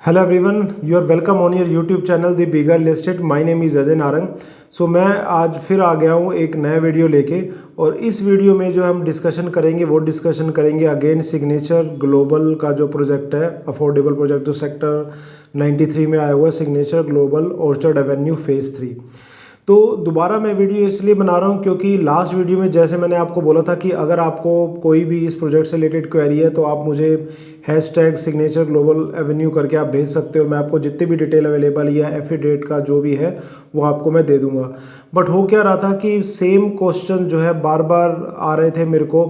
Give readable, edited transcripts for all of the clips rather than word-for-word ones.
Hello everyone, you are welcome on your YouTube channel the bigger listed. My name is Ajay Narang. So मैं आज फिर आ गया हूँ एक नया वीडियो लेके, और इस वीडियो में जो हम डिस्कशन करेंगे वो डिस्कशन करेंगे अगेन सिग्नेचर ग्लोबल का जो प्रोजेक्ट है, अफोर्डेबल प्रोजेक्ट जो सेक्टर 93 में आया हुआ है, signature global orchard Avenue phase 3। तो दोबारा मैं वीडियो इसलिए बना रहा हूँ क्योंकि लास्ट वीडियो में जैसे मैंने आपको बोला था कि अगर आपको कोई भी इस प्रोजेक्ट से रिलेटेड क्वेरी है तो आप मुझे हैशटैग सिग्नेचर ग्लोबल एवेन्यू करके आप भेज सकते हो। मैं आपको जितनी भी डिटेल अवेलेबल या एफिडेविट का जो भी है वो आपको मैं दे दूंगा। बट हो क्या रहा था कि सेम क्वेश्चन जो है बार बार आ रहे थे मेरे को,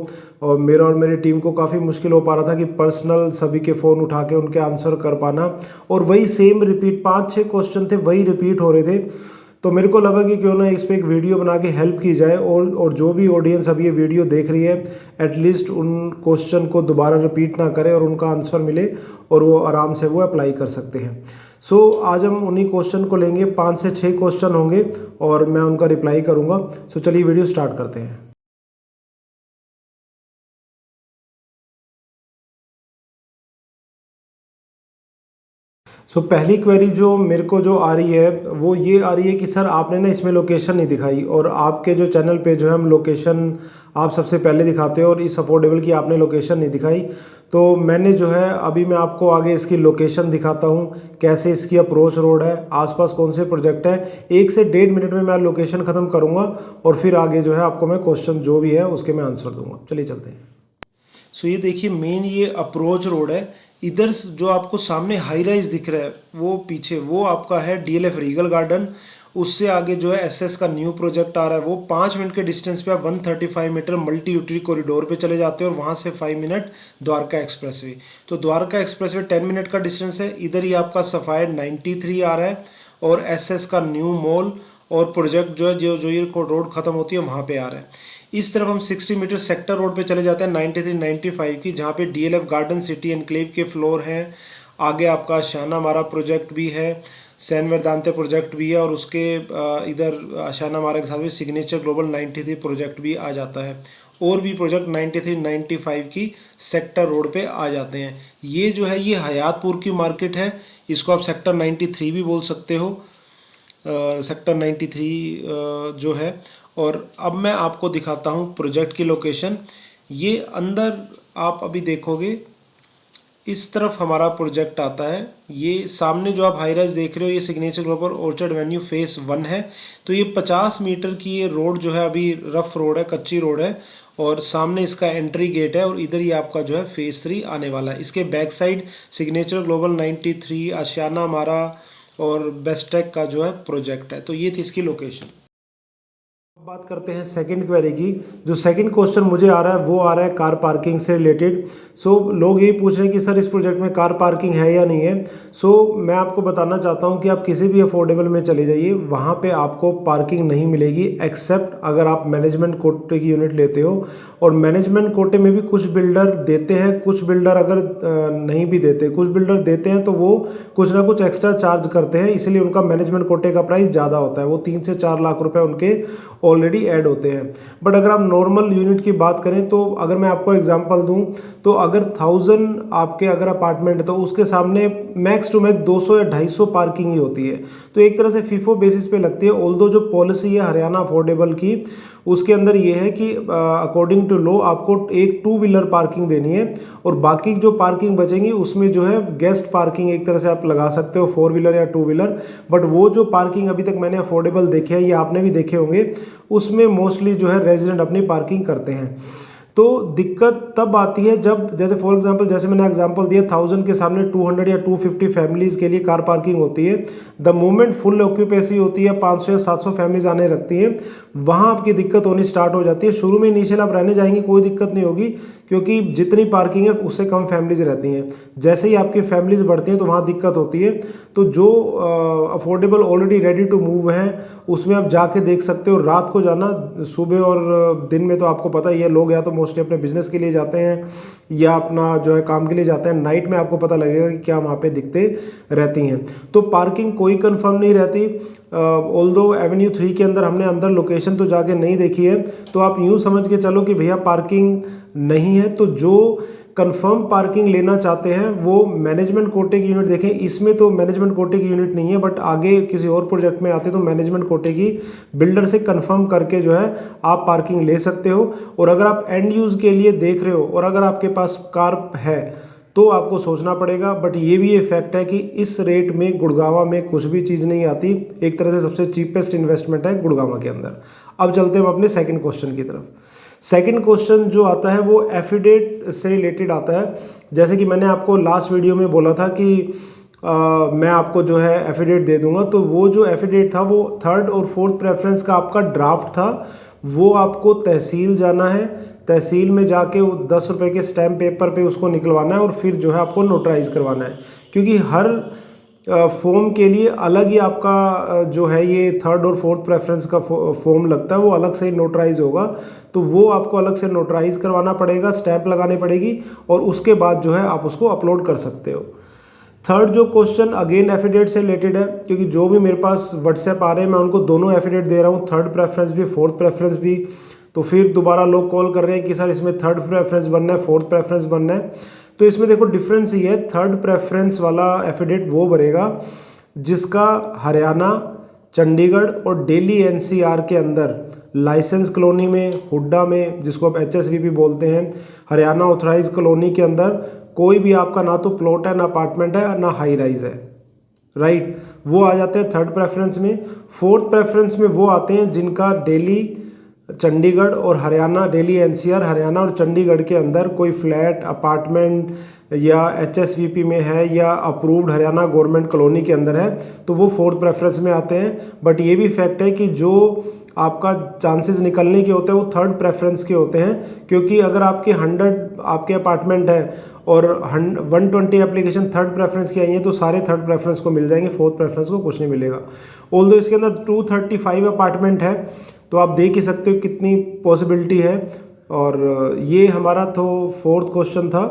और मेरी टीम को काफ़ी मुश्किल हो पा रहा था कि पर्सनल सभी के फ़ोन उठा के उनके आंसर कर पाना, और वही सेम रिपीट 5-6 क्वेश्चन थे वही रिपीट हो रहे थे। तो मेरे को लगा कि क्यों ना इस पर एक वीडियो बना के हेल्प की जाए, और जो भी ऑडियंस अभी ये वीडियो देख रही है एटलीस्ट उन क्वेश्चन को दोबारा रिपीट ना करे और उनका आंसर मिले और वो आराम से वो अप्लाई कर सकते हैं। सो आज हम उन्हीं क्वेश्चन को लेंगे, 5 से 6 क्वेश्चन होंगे और मैं उनका रिप्लाई करूँगा। सो चलिए वीडियो स्टार्ट करते हैं। पहली क्वेरी जो मेरे को जो आ रही है वो ये आ रही है कि सर आपने ना इसमें लोकेशन नहीं दिखाई, और आपके जो चैनल पे जो है हम लोकेशन आप सबसे पहले दिखाते हो और इस अफोर्डेबल की आपने लोकेशन नहीं दिखाई। तो मैंने जो है अभी मैं आपको आगे इसकी लोकेशन दिखाता हूँ, कैसे इसकी अप्रोच रोड है, आसपास कौन से प्रोजेक्ट है। 1 से 1.5 मिनट में मैं लोकेशन ख़त्म करूँगा और फिर आगे जो है आपको मैं क्वेश्चन जो भी है उसके मैं आंसर दूंगा। चलिए चलते हैं। सो ये देखिए मेन ये अप्रोच रोड है। इधर जो आपको सामने हाई राइज दिख रहा है वो पीछे वो आपका है डीएलएफ रीगल गार्डन। उससे आगे जो है एसएस का न्यू प्रोजेक्ट आ रहा है, वो 5 मिनट के डिस्टेंस पे आप 135 मीटर मल्टी यूटिलिटी कॉरिडोर पे चले जाते हो, और वहाँ से 5 मिनट द्वारका एक्सप्रेसवे। तो द्वारका एक्सप्रेसवे 10 मिनट का डिस्टेंस है। इधर ही आपका सफायर 93 आ रहा है, और एसएस का न्यू मॉल और प्रोजेक्ट जो है जो ये रोड खत्म होती है वहाँ पे आ रहा है। इस तरफ हम 60 मीटर सेक्टर रोड पे चले जाते हैं 93-95 की, जहाँ पे डीएलएफ गार्डन सिटी एनक्लेव के फ्लोर हैं। आगे आपका शाना मारा प्रोजेक्ट भी है, सैन वेदांते प्रोजेक्ट भी है, और उसके इधर शाना मारा के साथ में सिग्नेचर ग्लोबल 93 प्रोजेक्ट भी आ जाता है, और भी प्रोजेक्ट 93-95 की सेक्टर रोड पे आ जाते हैं। ये जो है ये हयातपुर की मार्केट है, इसको आप सेक्टर 93 भी बोल सकते हो, सेक्टर 93 जो है। और अब मैं आपको दिखाता हूँ प्रोजेक्ट की लोकेशन। ये अंदर आप अभी देखोगे इस तरफ हमारा प्रोजेक्ट आता है। ये सामने जो आप हाई राइज देख रहे हो ये signature global orchard Avenue face 1 है। तो ये 50 मीटर की ये रोड जो है अभी रफ रोड है, कच्ची रोड है, और सामने इसका एंट्री गेट है, और इधर ही आपका जो है फेज 3 आने वाला है। इसके बैक साइड सिग्नेचर ग्लोबल 93, आशियाना मारा और बेस्टेक का जो है प्रोजेक्ट है। तो ये थी इसकी लोकेशन। बात करते हैं सेकंड क्वेरी की। जो सेकंड क्वेश्चन मुझे आ रहा है वो आ रहा है कार पार्किंग से रिलेटेड। लोग यही पूछ रहे हैं कि सर इस प्रोजेक्ट में कार पार्किंग है या नहीं है। मैं आपको बताना चाहता हूं कि आप किसी भी अफोर्डेबल में चले जाइए, वहां पे आपको पार्किंग नहीं मिलेगी, एक्सेप्ट अगर आप मैनेजमेंट कोटे की यूनिट लेते हो। और मैनेजमेंट कोटे में भी कुछ बिल्डर देते हैं, कुछ बिल्डर अगर नहीं भी देते, कुछ बिल्डर देते हैं तो वो कुछ ना कुछ एक्स्ट्रा चार्ज करते हैं, इसलिए उनका मैनेजमेंट कोटे का प्राइस ज़्यादा होता है। वो 3 से 4 लाख रुपए उनके ऑलरेडी ऐड होते हैं। बट अगर आप नॉर्मल यूनिट की बात करें तो अगर मैं आपको एग्जांपल दूं तो अगर 1000 आपके अगर अपार्टमेंट है तो उसके सामने मैक्स टू मैक्स 200 या 250 पार्किंग ही होती है। तो एक तरह से फीफो बेसिस पे लगती है। ऑल्दो जो पॉलिसी है हरियाणा अफोर्डेबल की उसके अंदर ये है कि अकॉर्डिंग टू लॉ आपको एक 2 व्हीलर पार्किंग देनी है, और बाकी जो पार्किंग बचेंगी उसमें जो है गेस्ट पार्किंग एक तरह से आप लगा सकते हो, 4 व्हीलर या 2 व्हीलर। बट वो जो पार्किंग अभी तक मैंने अफोर्डेबल देखे हैं, ये आपने भी देखे होंगे, उसमें मोस्टली जो है रेजिडेंट अपनी पार्किंग करते हैं। तो दिक्कत तब आती है जब, जैसे फॉर एग्जांपल जैसे मैंने एग्जांपल दिया 1000 के सामने 200 या 250 फैमिलीज़ के लिए कार पार्किंग होती है। द मोमेंट फुल ऑक्यूपेंसी होती है, 500 या 700 फैमिलीज आने लगती हैं, वहाँ आपकी दिक्कत होनी स्टार्ट हो जाती है। शुरू में इनिशियल आप रहने जाएंगे कोई दिक्कत नहीं होगी, क्योंकि जितनी पार्किंग है उससे कम फैमिलीज रहती हैं। जैसे ही आपकी फैमिलीज बढ़ती हैं तो वहाँ दिक्कत होती है। तो जो affordable already ready to move हैं उसमें आप जाके देख सकते हो। रात को जाना, सुबह और दिन में तो आपको पता ही है, लोग या तो मोस्टली अपने बिजनेस के लिए जाते हैं या अपना जो है काम के लिए जाते हैं। नाइट में आपको पता लगेगा कि क्या वहाँ पे दिक्कतें रहती हैं। तो पार्किंग कोई कंफर्म नहीं रहती। ऑल्दो एवेन्यू 3 के अंदर हमने अंदर लोकेशन तो जाके नहीं देखी है, तो आप यूँ समझ के चलो कि भैया पार्किंग नहीं है। तो जो कंफर्म पार्किंग लेना चाहते हैं वो मैनेजमेंट कोटे की यूनिट देखें। इसमें तो मैनेजमेंट कोटे की यूनिट नहीं है, बट आगे किसी और प्रोजेक्ट में आते तो मैनेजमेंट कोटे की बिल्डर से कंफर्म करके जो है आप पार्किंग ले सकते हो। और अगर आप एंड यूज़ के लिए देख रहे हो और अगर आपके पास कार है तो आपको सोचना पड़ेगा। बट ये भी एक फैक्ट है कि इस रेट में गुड़गांव में कुछ भी चीज़ नहीं आती। एक तरह से सबसे चीपेस्ट इन्वेस्टमेंट है गुड़गांव के अंदर। अब चलते हैं हम अपने सेकंड क्वेश्चन की तरफ। सेकंड क्वेश्चन जो आता है वो एफिडेविट से रिलेटेड आता है। जैसे कि मैंने आपको लास्ट वीडियो में बोला था कि मैं आपको जो है एफिडेविट दे दूंगा, तो वो जो एफिडेविट था वो थर्ड और फोर्थ प्रेफरेंस का आपका ड्राफ्ट था। वो आपको तहसील जाना है, तहसील में जाके 10 रुपये के स्टैम्प पेपर पे उसको निकलवाना है और फिर जो है आपको नोटराइज करवाना है। क्योंकि हर फॉर्म के लिए अलग ही आपका जो है ये थर्ड और फोर्थ प्रेफरेंस का फॉर्म लगता है, वो अलग से नोटराइज होगा। तो वो आपको अलग से नोटराइज करवाना पड़ेगा, स्टैम्प लगानी पड़ेगी और उसके बाद जो है आप उसको अपलोड कर सकते हो। थर्ड जो क्वेश्चन अगेन एफिडेविट से रिलेटेड है, क्योंकि जो भी मेरे पास व्हाट्सएप आ रहे हैं मैं उनको दोनों एफिडेविट दे रहा हूँ, थर्ड प्रेफरेंस भी फोर्थ प्रेफरेंस भी। तो फिर दोबारा लोग कॉल कर रहे हैं कि सर इसमें थर्ड प्रेफरेंस बनना है, फोर्थ प्रेफरेंस बनना है। तो इसमें देखो डिफरेंस ये है, थर्ड प्रेफरेंस वाला एफिडेविट वो भरेगा जिसका हरियाणा, चंडीगढ़ और दिल्ली एनसीआर के अंदर लाइसेंस कॉलोनी में, हुड्डा में, जिसको आप एचएसवीपी बोलते हैं, हरियाणा ऑथराइज कॉलोनी के अंदर कोई भी आपका ना तो प्लॉट है, ना अपार्टमेंट है, ना हाई राइज है, राइट। वो आ जाते हैं थर्ड प्रेफरेंस में। फोर्थ प्रेफरेंस में वो आते हैं जिनका दिल्ली, चंडीगढ़ और हरियाणा, दिल्ली एनसीआर, हरियाणा और चंडीगढ़ के अंदर कोई फ्लैट, अपार्टमेंट या एचएसवीपी में है या अप्रूव्ड हरियाणा गवर्नमेंट कॉलोनी के अंदर है, तो वो फोर्थ प्रेफरेंस में आते हैं। बट ये भी फैक्ट है कि जो आपका चांसेस निकलने के होते हैं वो थर्ड प्रेफरेंस के होते हैं, क्योंकि अगर आपके 100 आपके अपार्टमेंट है और 120 एप्लीकेशन थर्ड प्रेफरेंस की आई हैं तो सारे थर्ड प्रेफरेंस को मिल जाएंगे, फोर्थ प्रेफरेंस को कुछ नहीं मिलेगा। ऑल्दो इसके अंदर 235 अपार्टमेंट है, तो आप देख ही सकते हो कितनी पॉसिबिलिटी है। और ये हमारा तो फोर्थ क्वेश्चन था।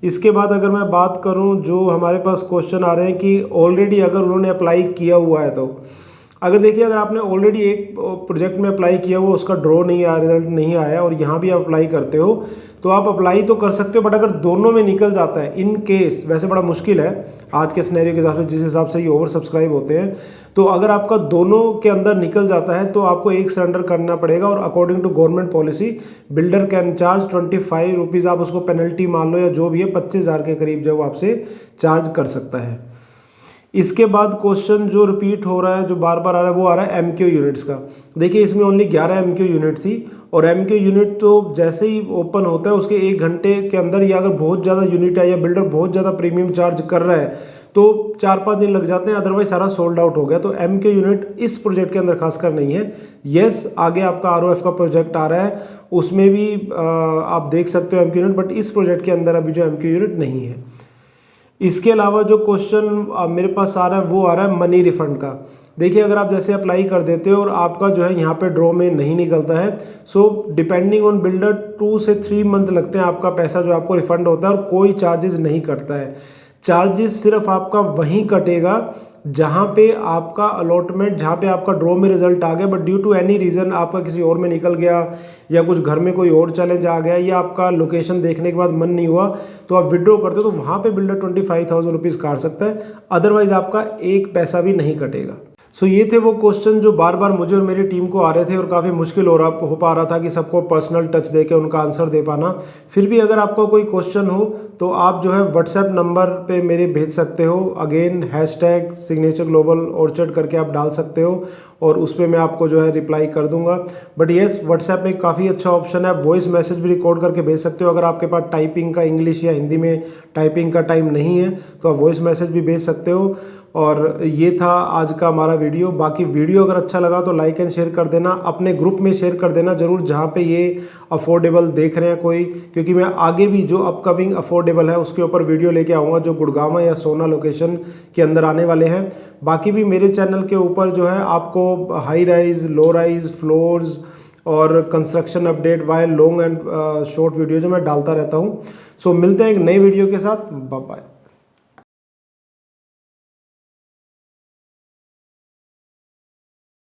इसके बाद अगर मैं बात करूं, जो हमारे पास क्वेश्चन आ रहे हैं कि ऑलरेडी अगर उन्होंने अप्लाई किया हुआ है, तो अगर देखिए अगर आपने ऑलरेडी एक प्रोजेक्ट में अप्लाई किया हुआ, उसका ड्रॉ नहीं आया, रिजल्ट नहीं आया और यहाँ भी आप अप्लाई करते हो, तो आप अप्लाई तो कर सकते हो। बट अगर दोनों में निकल जाता है, इन केस, वैसे बड़ा मुश्किल है आज के सिनेरियो के हिसाब से, जिस हिसाब से ये ओवर सब्सक्राइब होते हैं, तो अगर आपका दोनों के अंदर निकल जाता है तो आपको एक सरेंडर करना पड़ेगा। और according to government policy builder can charge 25 rupees, आप उसको पेनल्टी मान लो या जो भी है, 25,000 के करीब जो आपसे चार्ज कर सकता है। इसके बाद क्वेश्चन जो रिपीट हो रहा है, जो बार बार आ रहा है, वो आ रहा है एमक्यू यूनिट्स का। देखिए इसमें ओनली 11 एमक्यू यूनिट थी और एमक्यू यूनिट तो जैसे ही ओपन होता है उसके 1 घंटे के अंदर, या अगर बहुत ज़्यादा यूनिट है या बिल्डर बहुत ज़्यादा प्रीमियम चार्ज कर रहा है तो 4-5 दिन लग जाते हैं, अदरवाइज सारा सोल्ड आउट हो गया। तो एमक्यू यूनिट इस प्रोजेक्ट के अंदर खासकर नहीं है। येस, आगे आपका आरओएफ का प्रोजेक्ट आ रहा है, उसमें भी आप देख सकते हो एमक्यू यूनिट, बट इस प्रोजेक्ट के अंदर अभी जो एमक्यू यूनिट नहीं है। इसके अलावा जो क्वेश्चन मेरे पास आ रहा है वो आ रहा है मनी रिफंड का। देखिए अगर आप जैसे अप्लाई कर देते हो और आपका जो है यहाँ पे ड्रॉ में नहीं निकलता है, सो डिपेंडिंग ऑन बिल्डर 2 से 3 मंथ लगते हैं आपका पैसा जो आपको रिफंड होता है, और कोई चार्जेस नहीं करता है। चार्जेस सिर्फ आपका वहीं कटेगा जहाँ पे आपका अलॉटमेंट, जहाँ पे आपका ड्रॉ में रिजल्ट आ गया, but due to any reason आपका किसी और में निकल गया या कुछ घर में कोई और चैलेंज आ गया या आपका लोकेशन देखने के बाद मन नहीं हुआ तो आप विड्रॉ करते हो, तो वहाँ पे बिल्डर 25,000 रुपीज़ काट सकता है, अदरवाइज आपका एक पैसा भी नहीं कटेगा। सो ये थे वो क्वेश्चन जो बार बार मुझे और मेरी टीम को आ रहे थे और काफ़ी मुश्किल हो पा रहा था कि सबको पर्सनल टच दे के उनका आंसर दे पाना। फिर भी अगर आपका कोई क्वेश्चन हो तो आप जो है व्हाट्सएप नंबर पे मेरे भेज सकते हो। Again hashtag signature global orchard करके आप डाल सकते हो और उस पर मैं आपको जो है रिप्लाई कर दूंगा। बट येस, व्हाट्सएप में काफ़ी अच्छा ऑप्शन है, वॉइस मैसेज भी रिकॉर्ड करके भेज सकते हो। अगर आपके पास टाइपिंग का इंग्लिश या हिंदी में टाइपिंग का टाइम नहीं है तो आप वॉइस मैसेज भी भेज सकते हो। और ये था आज का हमारा वीडियो। बाकी वीडियो अगर अच्छा लगा तो लाइक एंड शेयर कर देना, अपने ग्रुप में शेयर कर देना ज़रूर जहाँ पे ये अफोर्डेबल देख रहे हैं कोई, क्योंकि मैं आगे भी जो अपकमिंग अफोर्डेबल है उसके ऊपर वीडियो लेके आऊँगा जो गुड़गांव या सोना लोकेशन के अंदर आने वाले हैं। बाकी भी मेरे चैनल के ऊपर जो है आपको high rise, low rise, floors और construction update while long and short video जो मैं डालता रहता हूँ। सो मिलते हैं एक नई वीडियो के साथ। Bye bye.